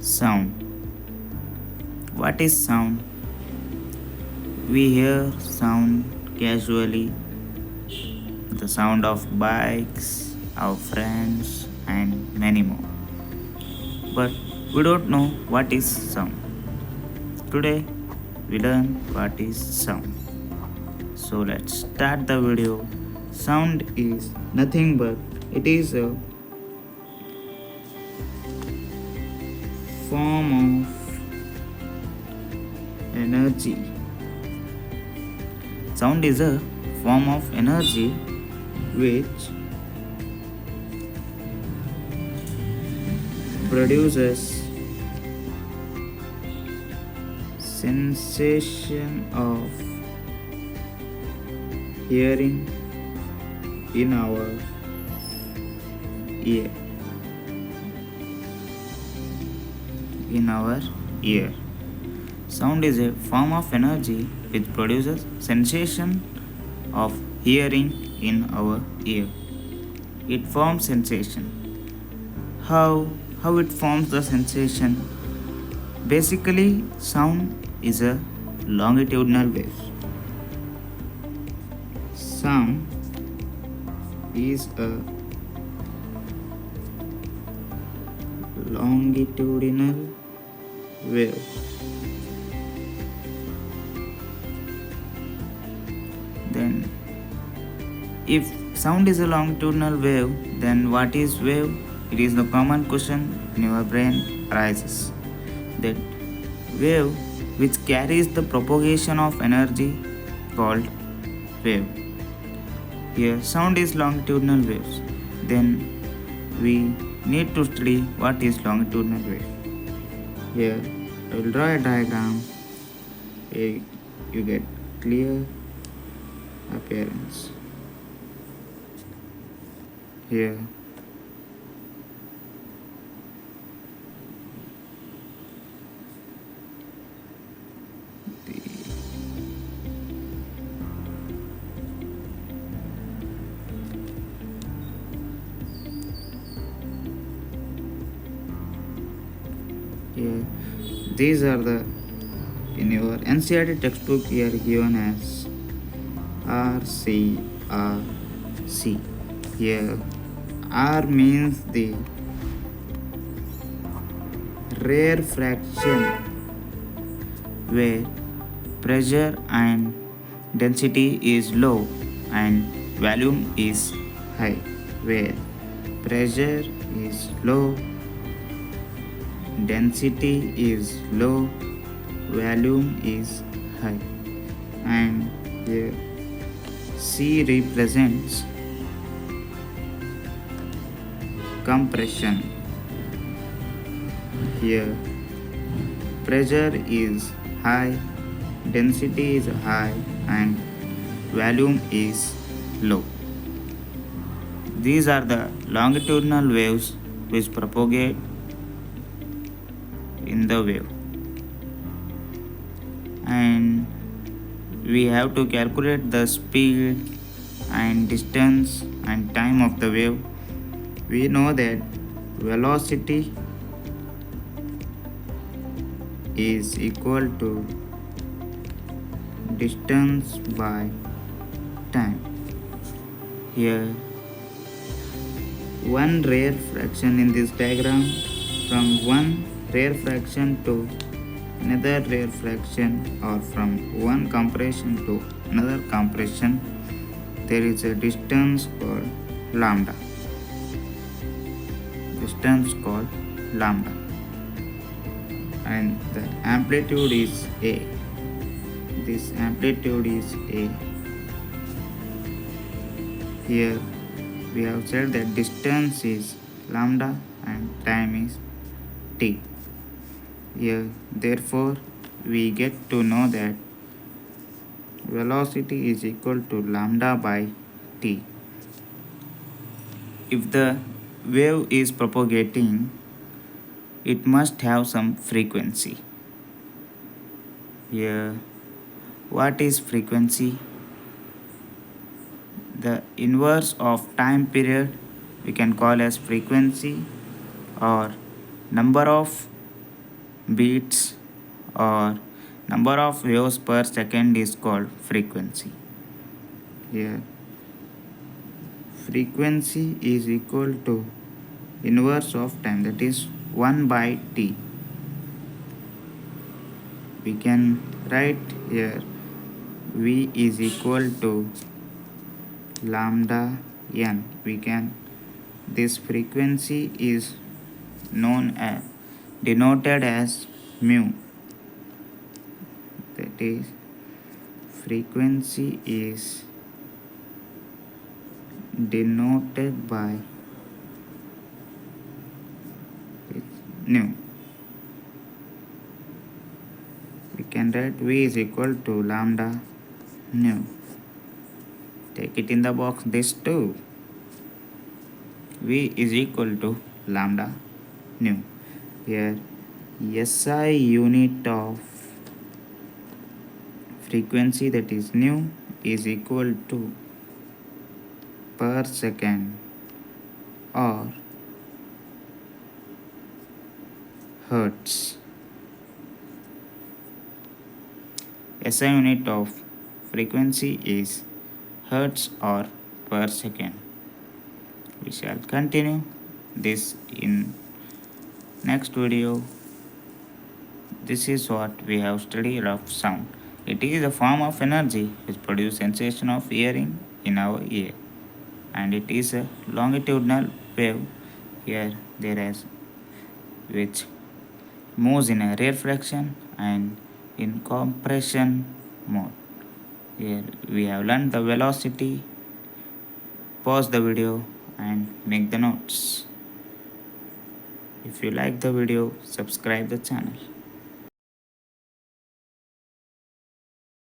Sound. What is sound? We hear sound casually, the sound of bikes, our friends, and many more. But we don't know what is sound. Today, we learn what is sound. So let's start the video. Sound is nothing but it is a form of energy. Sound is a form of energy which produces sensation of hearing in our ear. Sound is a form of energy which produces sensation of hearing in our ear. It forms sensation. How it forms the sensation? Basically, sound is a longitudinal wave. Sound is a longitudinal wave. Then, if sound is a longitudinal wave, then what is wave? It is the common question in your brain arises. That wave which carries the propagation of energy called wave. Here, sound is longitudinal waves. Then we need to study what is longitudinal wave. Here, I will draw a diagram. Here you get clear appearance. Here, here, these are the in your NCERT textbook here given as RCRC. Here, R means the rare fraction where pressure and density is low and volume is high. Where pressure is low, density is low, volume is high. And here C represents compression. Here pressure is high, density is high, and volume is low. These are the longitudinal waves which propagate in the wave. And we have to calculate the speed and distance and time of the wave. We know that velocity is equal to distance by time. Here, one rare fraction in this diagram, from one rare fraction to another rare fraction, or from one compression to another compression, there is a distance called lambda. And the amplitude is A. This amplitude is A. Here we have said that distance is lambda and time is t. Here, therefore, we get to know that velocity is equal to lambda by t. If the wave is propagating, it must have some frequency. Here, what is frequency? The inverse of time period we can call as frequency, or number of beats, or number of waves per second is called frequency. Here, frequency is equal to inverse of time, that is 1 by t. We can write here v is equal to lambda n. This frequency is known as denoted as mu. That is, frequency is denoted by nu. We can write v is equal to lambda nu. Take it in the box, this too. V is equal to lambda nu. Here, SI unit of frequency, that is nu, is equal to per second or hertz. SI unit of frequency is hertz or per second. We shall continue this in next video. This is what we have studied of sound. It is a form of energy which produces sensation of hearing in our ear, and it is a longitudinal wave here there is which moves in a reflection and in compression mode. Here we have learned the velocity. Pause the video and make the notes. If you like the video, subscribe the channel.